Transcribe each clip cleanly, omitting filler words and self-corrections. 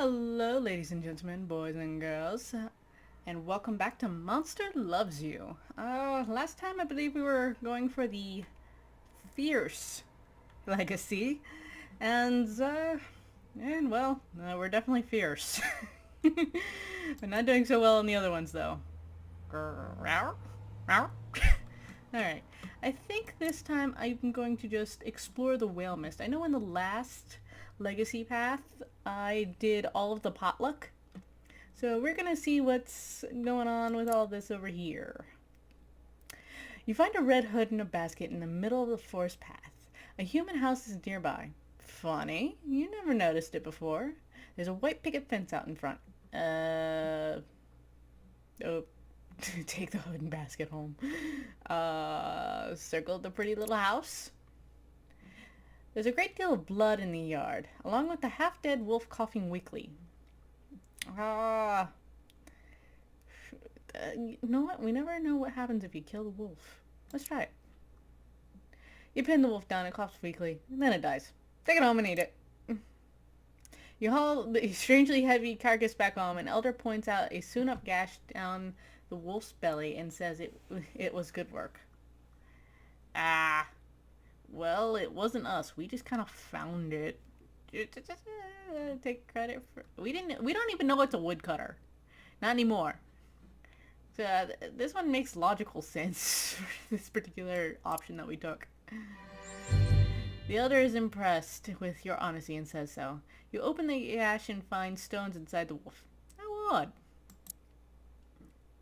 Hello, ladies and gentlemen, boys and girls, and welcome back to Monster Loves You. Last time I believe we were going for the Fierce legacy, and we're definitely fierce. We're not doing so well in the other ones, though. Rawr? Rawr? Alright, I think this time I'm going to just explore the whale mist. I know in the last legacy path I did all of the potluck, so we're gonna see what's going on with all this over here. You find a red hood in a basket in the middle of the forest path. A human house is nearby. Funny, you never noticed it before. There's a white picket fence out in front. Oh, take the hood and basket home. Circle the pretty little house. There's a great deal of blood in the yard, along with the half-dead wolf coughing weakly. You know what? We never know what happens if you kill the wolf. Let's try it. You pin the wolf down, it coughs weakly, and then it dies. Take it home and eat it. You haul the strangely heavy carcass back home, and Elder points out a sewn-up gash down the wolf's belly and says it was good work. Well, it wasn't us. We just kind of found it. Take credit for... We don't even know it's a woodcutter. Not anymore. So, this one makes logical sense for this particular option that we took. The elder is impressed with your honesty and says so. You open the gash and find stones inside the wolf. How odd.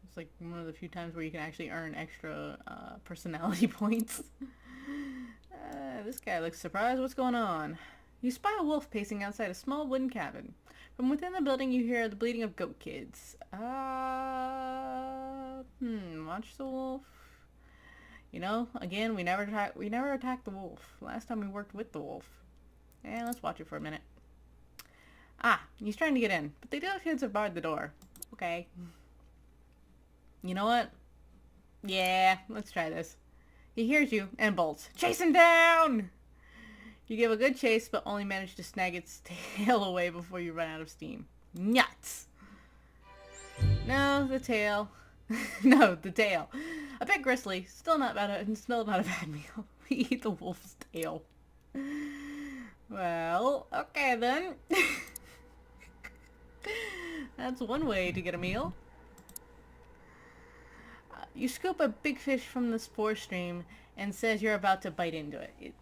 It's like one of the few times where you can actually earn extra personality points. This guy looks surprised. What's going on? You spy a wolf pacing outside a small wooden cabin. From within the building you hear the bleating of goat kids. Watch the wolf. You know, again, we never attacked the wolf. Last time we worked with the wolf. Let's watch it for a minute. He's trying to get in, but the goat kids have barred the door. Okay. You know what? Yeah, let's try this. He hears you and bolts. Chase him down! You give a good chase, but only manage to snag its tail away before you run out of steam. Nuts! No, the tail. No, the tail. A bit gristly. Still not a bad meal. We eat the wolf's tail. Well, okay then. That's one way to get a meal. You scoop a big fish from the spore stream and says you're about to bite into it.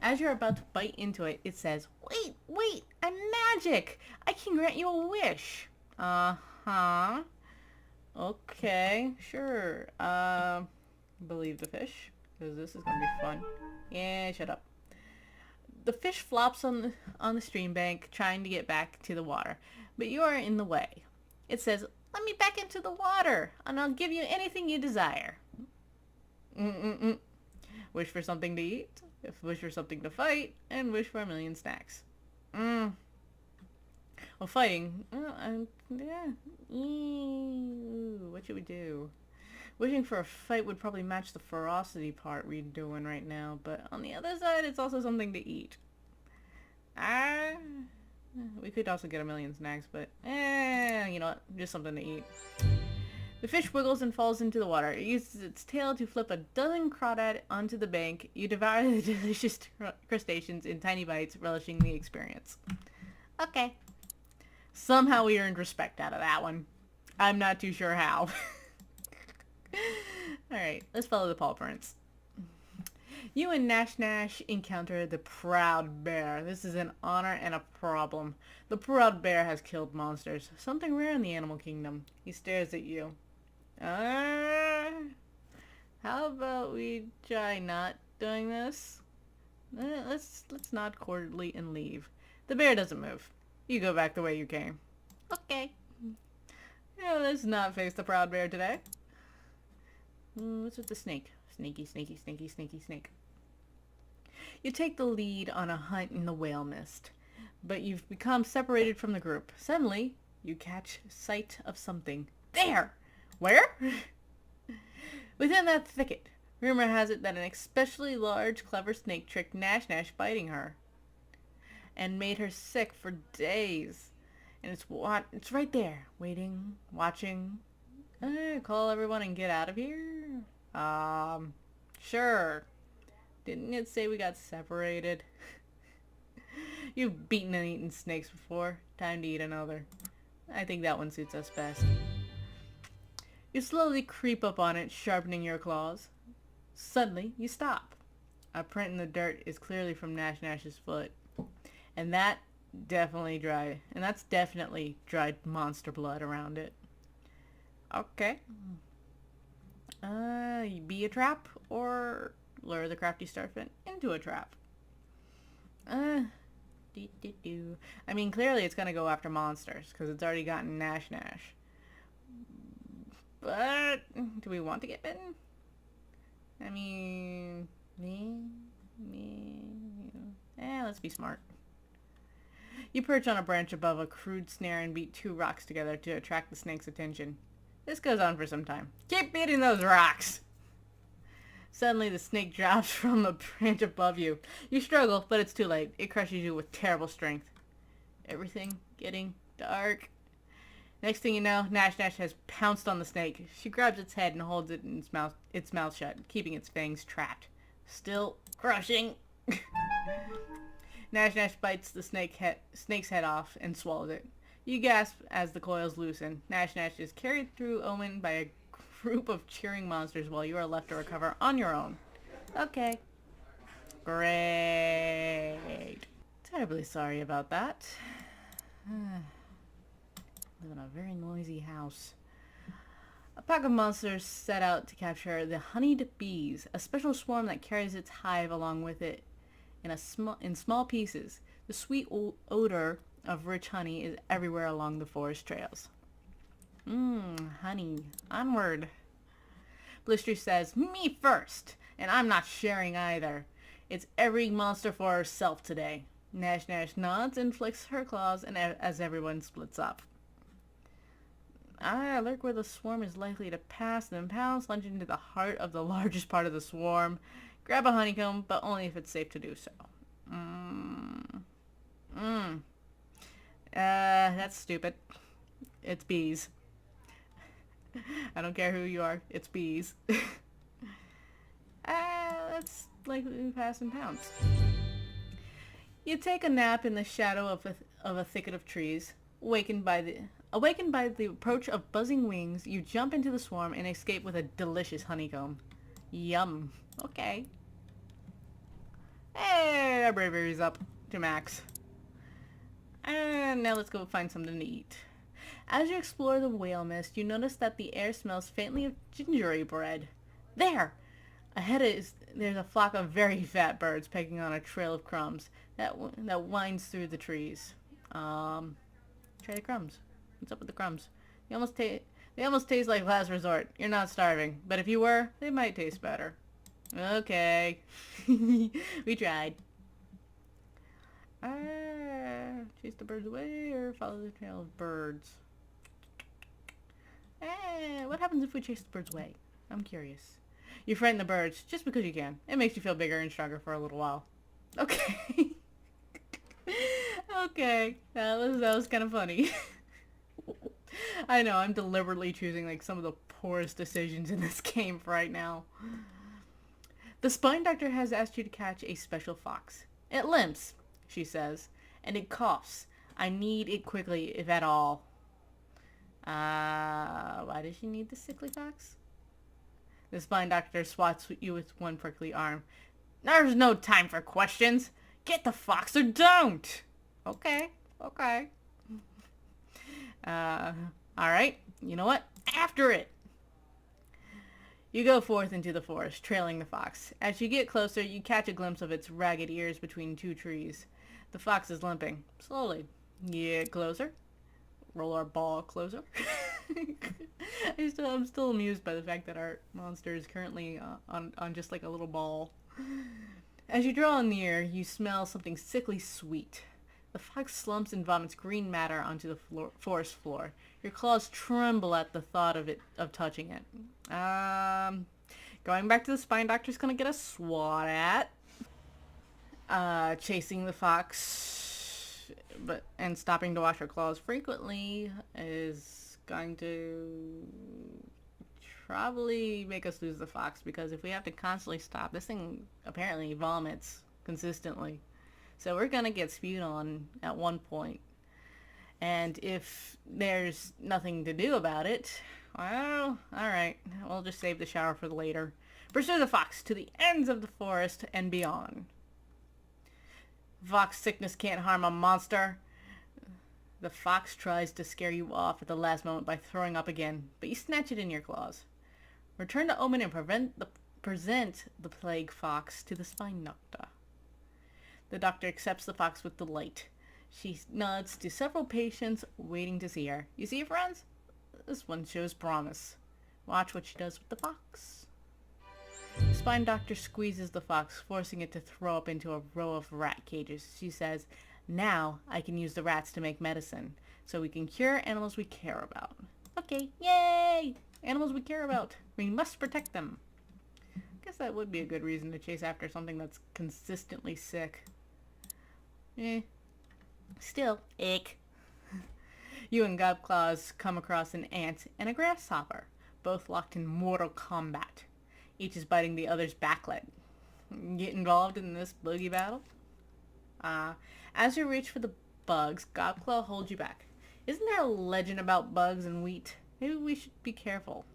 As you're about to bite into it, it says, Wait, I'm magic! I can grant you a wish. Uh-huh. Okay, sure. Believe the fish, because this is gonna be fun. Yeah, shut up. The fish flops on the stream bank, trying to get back to the water, but you are in the way. It says, let me back into the water, and I'll give you anything you desire. Wish for something to eat, wish for something to fight, and wish for a million snacks. Well, fighting. Yeah. What should we do? Wishing for a fight would probably match the ferocity part we're doing right now, but on the other side, it's also something to eat. We could also get a million snacks, but you know what? Just something to eat. The fish wiggles and falls into the water. It uses its tail to flip a dozen crawdad onto the bank. You devour the delicious crustaceans in tiny bites, relishing the experience. Okay. Somehow we earned respect out of that one. I'm not too sure how. Alright, let's follow the paw prints. You and Nash encounter the Proud Bear. This is an honor and a problem. The Proud Bear has killed monsters, something rare in the animal kingdom. He stares at you. How about we try not doing this? Let's nod cordially and leave. The bear doesn't move. You go back the way you came. Okay. Yeah, let's not face the Proud Bear today. What's with the snake? Snaky, snaky, snaky, snaky, snake. You take the lead on a hunt in the whale mist, but you've become separated from the group. Suddenly, you catch sight of something. There! Where? Within that thicket. Rumor has it that an especially large, clever snake tricked Nash biting her and made her sick for days. And it's right there, waiting, watching. Call everyone and get out of here? Sure. Didn't it say we got separated? You've beaten and eaten snakes before. Time to eat another. I think that one suits us best. You slowly creep up on it, sharpening your claws. Suddenly, you stop. A print in the dirt is clearly from Nash Nash's foot. And that's definitely dried monster blood around it. Okay. Be a trap or lure the crafty starfin into a trap. I mean, clearly it's gonna go after monsters because it's already gotten Nash Nash. But do we want to get bitten? I mean, let's be smart. You perch on a branch above a crude snare and beat 2 rocks together to attract the snake's attention. This goes on for some time. Keep beating those rocks! Suddenly, the snake drops from a branch above you. You struggle, but it's too late. It crushes you with terrible strength. Everything getting dark. Next thing you know, Nash Nash has pounced on the snake. She grabs its head and holds it in its mouth shut, keeping its fangs trapped. Still crushing. Nash Nash bites the snake's head off and swallows it. You gasp as the coils loosen. Nash Nash is carried through Omen by a group of cheering monsters while you are left to recover on your own. Okay. Great. Terribly sorry about that. Live in a very noisy house. A pack of monsters set out to capture the honeyed bees, a special swarm that carries its hive along with it in small pieces. The sweet odor of rich honey is everywhere along the forest trails. Honey. Onward. Blister says, me first, and I'm not sharing either. It's every monster for herself today. Nash Nash nods and flicks her claws as everyone splits up. I lurk where the swarm is likely to pass, then pounce, lunge into the heart of the largest part of the swarm. Grab a honeycomb, but only if it's safe to do so. That's stupid. It's bees. I don't care who you are. It's bees. That's likely to pass and pounce. You take a nap in the shadow of a thicket of trees. Awakened by the approach of buzzing wings, you jump into the swarm and escape with a delicious honeycomb. Yum. Okay. Hey, our bravery's up to max. And now let's go find something to eat. As you explore the whale mist, you notice that the air smells faintly of gingery bread. There! Ahead there's a flock of very fat birds pecking on a trail of crumbs that winds through the trees. Try the crumbs. What's up with the crumbs? They almost taste like last resort. You're not starving, but if you were, they might taste better. Okay. We tried. Chase the birds away or follow the trail of birds? What happens if we chase the birds away? I'm curious. You frighten the birds just because you can. It makes you feel bigger and stronger for a little while. Okay. Okay. That was kind of funny. I know, I'm deliberately choosing like some of the poorest decisions in this game for right now. The spine doctor has asked you to catch a special fox. It limps, she says, and it coughs. I need it quickly, if at all. Why does she need the sickly fox? The spine doctor swats you with one prickly arm. There's no time for questions. Get the fox or don't. Okay. Alright. You know what? After it. You go forth into the forest, trailing the fox. As you get closer, you catch a glimpse of its ragged ears between 2 trees. The fox is limping. Slowly. Get closer. Roll our ball closer. I'm still amused by the fact that our monster is currently on just like a little ball. As you draw near, you smell something sickly sweet. The fox slumps and vomits green matter onto the forest floor. Your claws tremble at the thought of touching it. Going back to the spine doctor's gonna get a swat at. Chasing the fox. and stopping to wash her claws frequently is going to probably make us lose the fox, because if we have to constantly stop, this thing apparently vomits consistently. So we're gonna get spewed on at one point. And if there's nothing to do about it, well, alright, we'll just save the shower for later. Pursue the fox to the ends of the forest and beyond. Fox sickness can't harm a monster. The fox tries to scare you off at the last moment by throwing up again, but you snatch it in your claws. Return to Omen and present the plague fox to the spine doctor. The doctor accepts the fox with delight. She nods to several patients waiting to see her. You see, friends? This one shows promise. Watch what she does with the fox. The spine doctor squeezes the fox, forcing it to throw up into a row of rat cages. She says, "Now I can use the rats to make medicine, so we can cure animals we care about." Okay, yay! Animals we care about. We must protect them. I guess that would be a good reason to chase after something that's consistently sick. Still, ick. You and Gobclaws come across an ant and a grasshopper, both locked in mortal combat. Each is biting the other's back leg. Get involved in this boogie battle? As you reach for the bugs, Gobclaw holds you back. Isn't there a legend about bugs and wheat? Maybe we should be careful.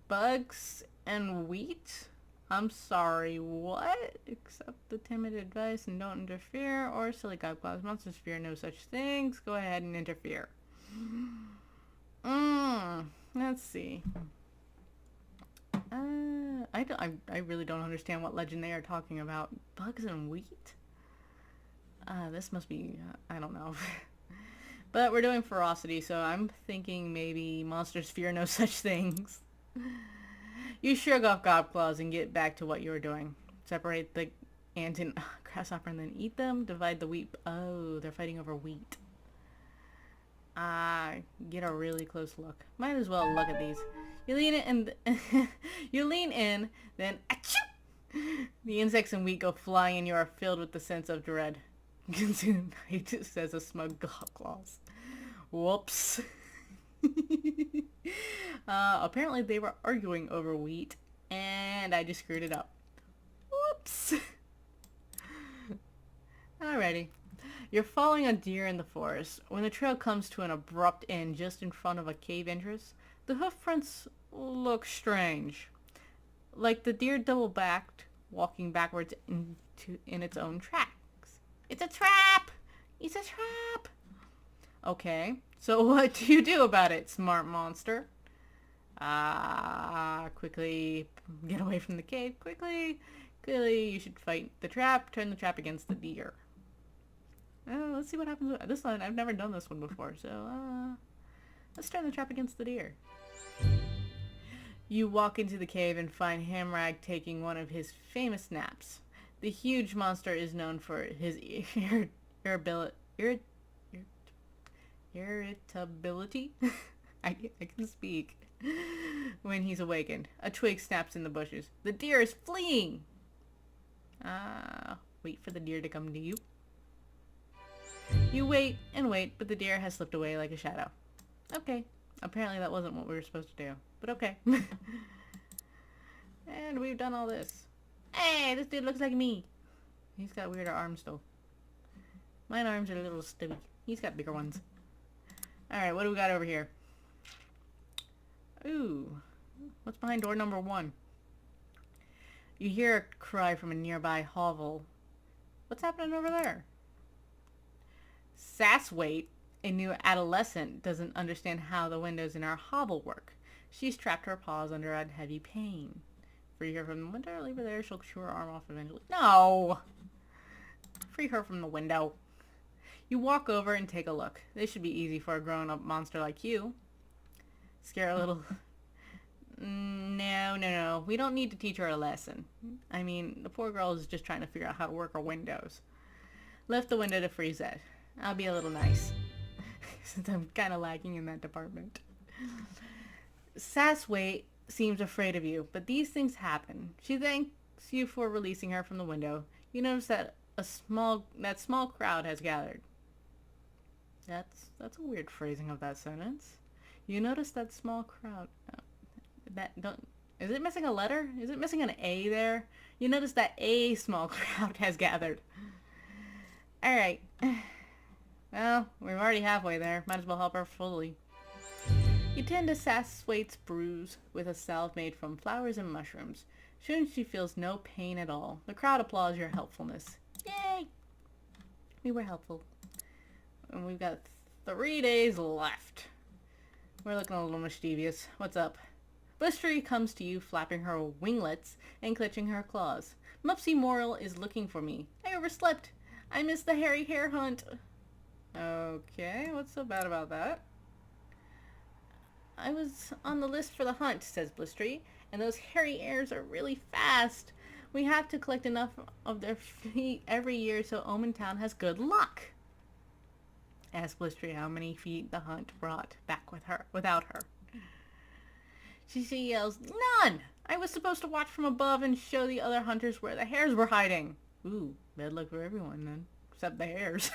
Bugs and wheat? I'm sorry, what? Accept the timid advice and don't interfere, or silly Gobclaws. Monsters fear no such things. Go ahead and interfere. Let's see. I really don't understand what legend they are talking about. Bugs and wheat? This must be, I don't know. But we're doing ferocity, so I'm thinking maybe monsters fear no such things. You shrug off Gobclaws and get back to what you were doing. Separate the ant and grasshopper and then eat them. Divide the wheat. Oh, they're fighting over wheat. Get a really close look. Might as well look at these. You lean in and you lean in, then achoo! The insects and wheat go flying and you are filled with the sense of dread. Consume night, says a smug Gobclaws. Whoops. Apparently they were arguing over wheat, and I just screwed it up. Whoops. Alrighty. You're following a deer in the forest. When the trail comes to an abrupt end just in front of a cave entrance, the hoof prints look strange. Like the deer double-backed, walking backwards in its own tracks. It's a trap! It's a trap! Okay, so what do you do about it, smart monster? Quickly get away from the cave. Quickly, you should fight the trap. Turn the trap against the deer. Let's see what happens with this one. I've never done this one before, so let's turn the trap against the deer. You walk into the cave and find Hamrag taking one of his famous naps. The huge monster is known for his irritability. I can speak. When he's awakened, a twig snaps in the bushes. The deer is fleeing. Wait for the deer to come to you. You wait and wait, but the deer has slipped away like a shadow. Okay, apparently that wasn't what we were supposed to do, but okay. And we've done all this. Hey, this dude looks like me. He's got weirder arms though. Mine arms are a little stubby. He's got bigger ones. Alright, what do we got over here? Ooh, what's behind door number 1? You hear a cry from a nearby hovel. What's happening over there? Sasswait, a new adolescent, doesn't understand how the windows in our hovel work. She's trapped her paws under a heavy pain. Free her from the window, leave her there, she'll chew her arm off eventually. No! Free her from the window. You walk over and take a look. This should be easy for a grown-up monster like you. Scare a little... No. We don't need to teach her a lesson. I mean, the poor girl is just trying to figure out how to work her windows. Lift the window to freeze it. I'll be a little nice. Since I'm kind of lacking in that department. Sasswait seems afraid of you, but these things happen. She thanks you for releasing her from the window. You notice that that small crowd has gathered. That's a weird phrasing of that sentence. You notice that small crowd. That don't Is it missing a letter? Is it missing an A there? You notice that a small crowd has gathered. All right. Well, we're already halfway there. Might as well help her fully. You tend to Saswaite's bruise with a salve made from flowers and mushrooms. Soon she feels no pain at all. The crowd applauds your helpfulness. Yay! We were helpful. And we've got 3 days left. We're looking a little mischievous. What's up? Blistery comes to you, flapping her winglets and clutching her claws. Mupsy Moral is looking for me. I overslept. I missed the hairy hare hunt. Okay, what's so bad about that? I was on the list for the hunt, says Blistery, and those hairy hares are really fast. We have to collect enough of their feet every year so Omen Town has good luck. Ask Blistery how many feet the hunt brought back without her. She yells, "None! I was supposed to watch from above and show the other hunters where the hares were hiding." Ooh, bad luck for everyone then, except the hares.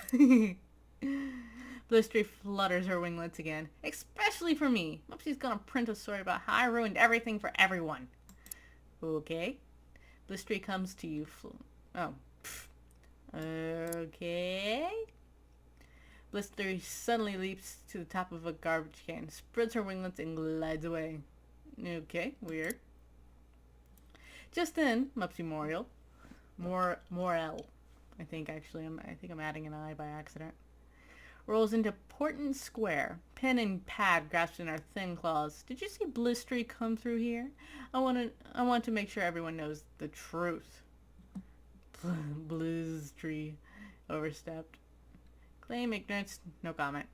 Blistery flutters her winglets again. "Especially for me. Mupsy's gonna print a story about how I ruined everything for everyone." Okay. Blistery comes to you. Okay. Blistery suddenly leaps to the top of a garbage can, spreads her winglets, and glides away. Okay, weird. Just then, Mupsy Morel, I think I'm adding an I by accident, rolls into Portland Square, pen and pad grasped in her thin claws. Did you see Blistery come through here? I want to make sure everyone knows the truth. Blistery overstepped. Claim ignorance. No comment.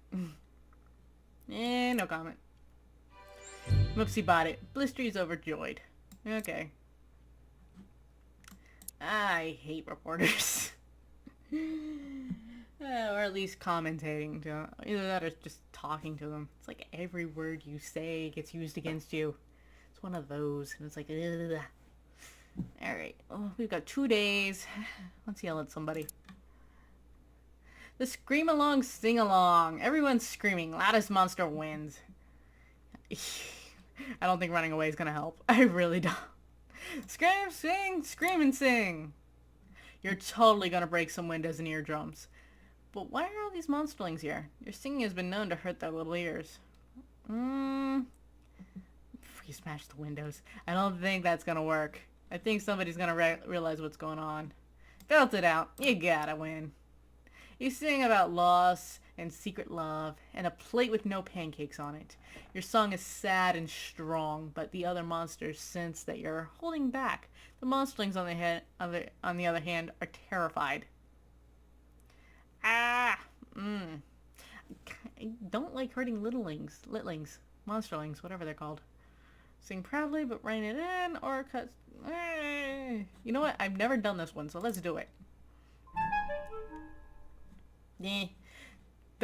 No comment. Mupsy bought it. Blistery's overjoyed. Okay. I hate reporters. Or at least commentating to them. Either that or just talking to them. It's like every word you say gets used against you. It's one of those. And it's like, ugh. Alright. Oh, we've got 2 days. Let's yell at somebody. The scream along, sing along. Everyone's screaming. Loudest monster wins. I don't think running away is going to help. I really don't. Scream, sing, scream and sing. You're totally going to break some windows and eardrums. But why are all these monsterlings here? Your singing has been known to hurt their little ears. You smash the windows. I don't think that's going to work. I think somebody's going to realize what's going on. Belt it out. You gotta win. You sing about loss and secret love and a plate with no pancakes on it. Your song is sad and strong, but the other monsters sense that you're holding back. The monsterlings on the other hand are terrified. I don't like hurting litlings, monsterlings, whatever they're called. Sing proudly, but rein it in, or cut. You know what? I've never done this one, so let's do it. The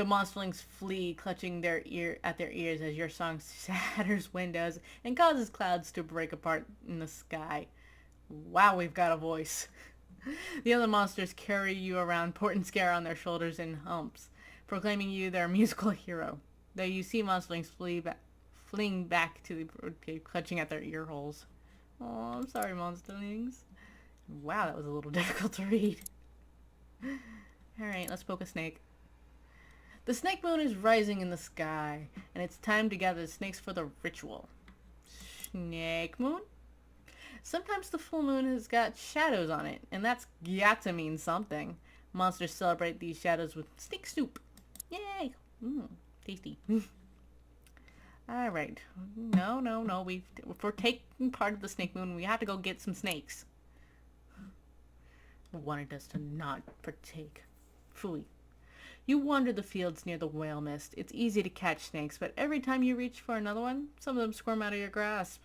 monsterlings flee, clutching at their ears as your song shatters windows and causes clouds to break apart in the sky. Wow, we've got a voice. The other monsters carry you around, port and scare on their shoulders and humps, proclaiming you their musical hero. Though you see monsterlings fleeing back to the birdcage, clutching at their ear holes. Oh, I'm sorry, monsterlings. Wow, that was a little difficult to read. Alright, let's poke a snake. The snake moon is rising in the sky, and it's time to gather the snakes for the ritual. Snake moon? Sometimes the full moon has got shadows on it, and that's got to mean something. Monsters celebrate these shadows with snake soup. Yay! Tasty. Alright. No. If we're taking part of the snake moon, we have to go get some snakes. I wanted us to not partake. Phooey. You wander the fields near the whale mist. It's easy to catch snakes, but every time you reach for another one, some of them squirm out of your grasp.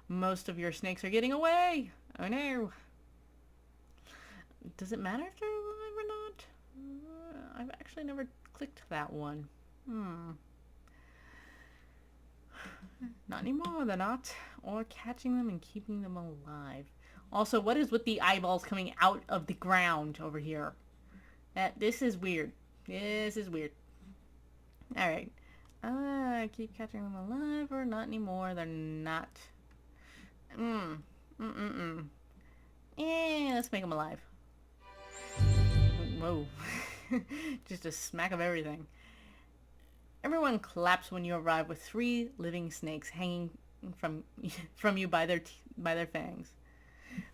Most of your snakes are getting away. Oh no. Does it matter if they're alive or not? I've actually never clicked that one. Not anymore, they're not. Or catching them and keeping them alive. Also, what is with the eyeballs coming out of the ground over here? This is weird. This is weird. Alright. Keep catching them alive or not anymore. They're not. Let's make them alive. Whoa. Just a smack of everything. Everyone claps when you arrive with 3 living snakes hanging from you by their fangs.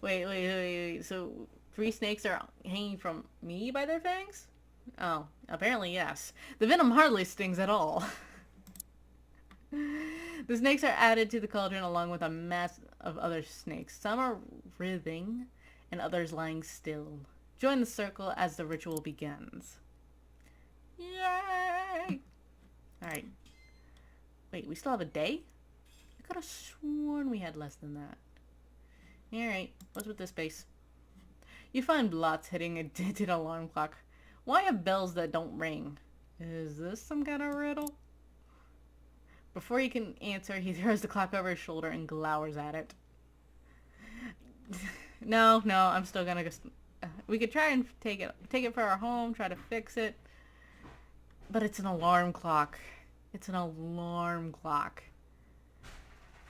Wait. So 3 snakes are hanging from me by their fangs? Oh, apparently yes. The venom hardly stings at all. The snakes are added to the cauldron along with a mass of other snakes. Some are writhing and others lying still. Join the circle as the ritual begins. Yay! Alright. Wait, we still have a day? I could have sworn we had less than that. Alright, what's with this space? You find blots hitting a dented alarm clock. Why have bells that don't ring? Is this some kind of riddle? Before you can answer, he throws the clock over his shoulder and glowers at it. No, I'm still gonna go... We could try and take it for our home, try to fix it. But it's an alarm clock. It's an alarm clock.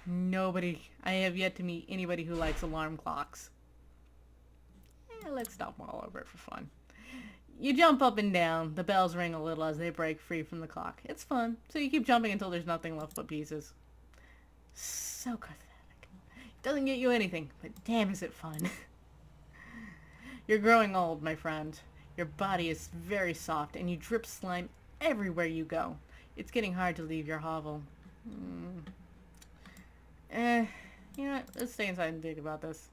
I have yet to meet anybody who likes alarm clocks. Let's stomp all over it for fun. You jump up and down. The bells ring a little as they break free from the clock. It's fun, so you keep jumping until there's nothing left but pieces. So cathartic. It doesn't get you anything, but damn is it fun. You're growing old, my friend. Your body is very soft, and you drip slime everywhere you go. It's getting hard to leave your hovel. You know what? Let's stay inside and think about this.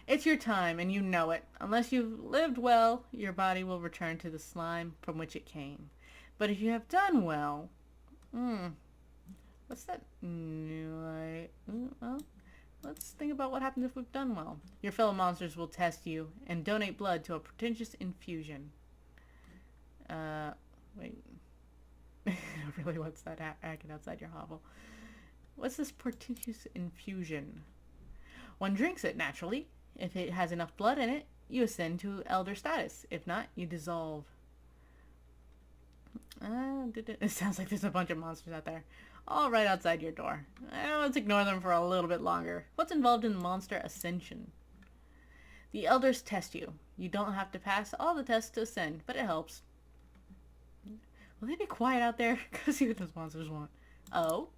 It's your time, and you know it. Unless you've lived well, your body will return to the slime from which it came. But if you have done well... What's that? Well, let's think about what happens if we've done well. Your fellow monsters will test you and donate blood to a pretentious infusion. Wait. Really, what's that acting outside your hovel? What's this pretentious infusion? One drinks it, naturally. If it has enough blood in it, you ascend to elder status. If not, you dissolve. It sounds like there's a bunch of monsters out there. All right outside your door. Let's ignore them for a little bit longer. What's involved in monster ascension? The elders test you. You don't have to pass all the tests to ascend, but it helps. Will they be quiet out there? Go see what those monsters want. Oh?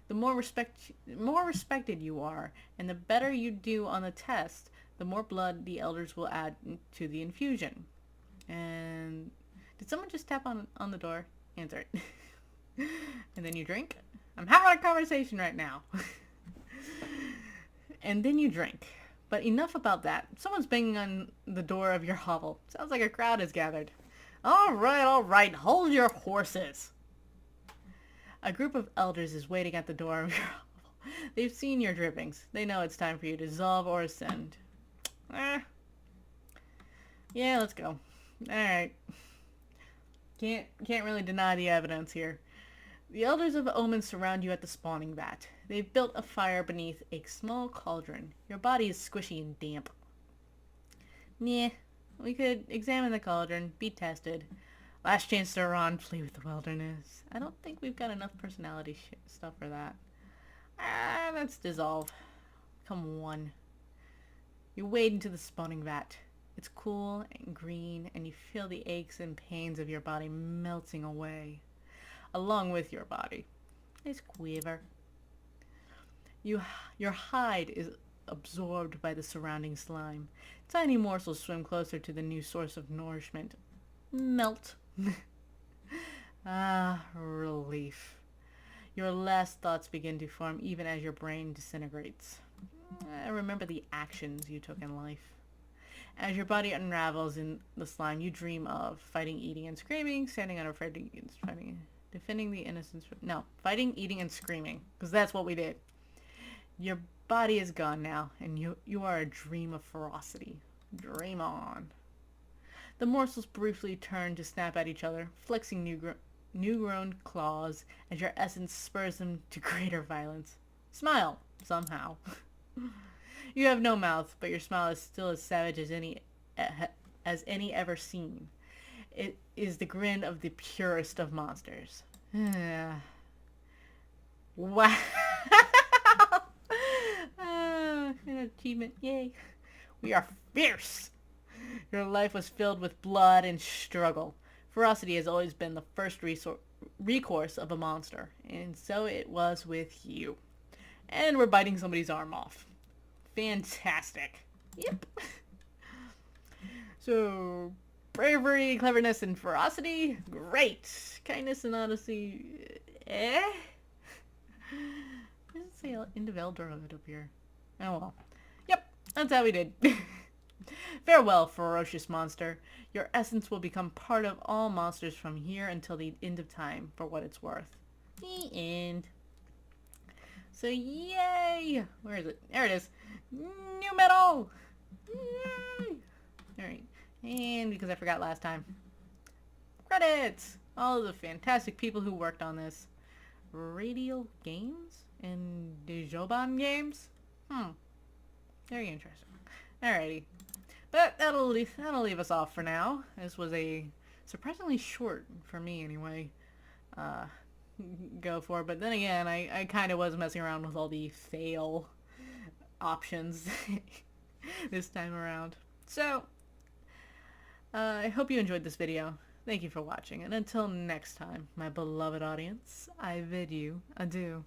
The more respected you are, and the better you do on the test, the more blood the elders will add to the infusion. And did someone just tap on the door? Answer it. And then you drink. I'm having a conversation right now. And then you drink. But enough about that. Someone's banging on the door of your hovel. Sounds like a crowd is gathered. All right. Hold your horses. A group of elders is waiting at the door of your hovel. They've seen your drippings. They know it's time for you to dissolve or ascend. Yeah, let's go. Alright. Can't really deny the evidence here. The elders of Omen surround you at the spawning vat. They've built a fire beneath a small cauldron. Your body is squishy and damp. Nah, we could examine the cauldron, be tested. Last chance to run, flee with the wilderness. I don't think we've got enough personality stuff for that. Let's dissolve. Come on. You wade into the spawning vat. It's cool and green, and you feel the aches and pains of your body melting away. Along with your body. It's quiver. Your hide is absorbed by the surrounding slime. Tiny morsels swim closer to the new source of nourishment. Melt. Relief. Your last thoughts begin to form even as your brain disintegrates. Remember the actions you took in life. As your body unravels in the slime, you dream of fighting, eating, and screaming, standing unafraid against fighting, defending the innocence. No, fighting, eating, and screaming, because that's what we did. Your body is gone now, and you are a dream of ferocity. Dream on. The morsels briefly turn to snap at each other, flexing new-grown claws as your essence spurs them to greater violence. Smile, somehow. You have no mouth, but your smile is still as savage as any ever seen. It is the grin of the purest of monsters. Wow. An achievement. Yay. We are fierce. Your life was filled with blood and struggle. Ferocity has always been the first recourse of a monster, and so it was with you. And we're biting somebody's arm off. Fantastic. Yep. So, bravery, cleverness, and ferocity? Great. Kindness and honesty? Eh? It doesn't say end of Eldorhood up here. Oh well. Yep, that's how we did. Farewell, ferocious monster. Your essence will become part of all monsters from here until the end of time, for what it's worth. The end. So, yay! Where is it? There it is. New medal! Yay! Alright. And because I forgot last time. Credits! All of the fantastic people who worked on this. Radial Games and Dejoban Games? Very interesting. Alrighty. But that'll leave us off for now. This was a surprisingly short, for me anyway, go for. But then again, I kind of was messing around with all the fail options this time around. So, I hope you enjoyed this video. Thank you for watching. And until next time, my beloved audience, I bid you adieu.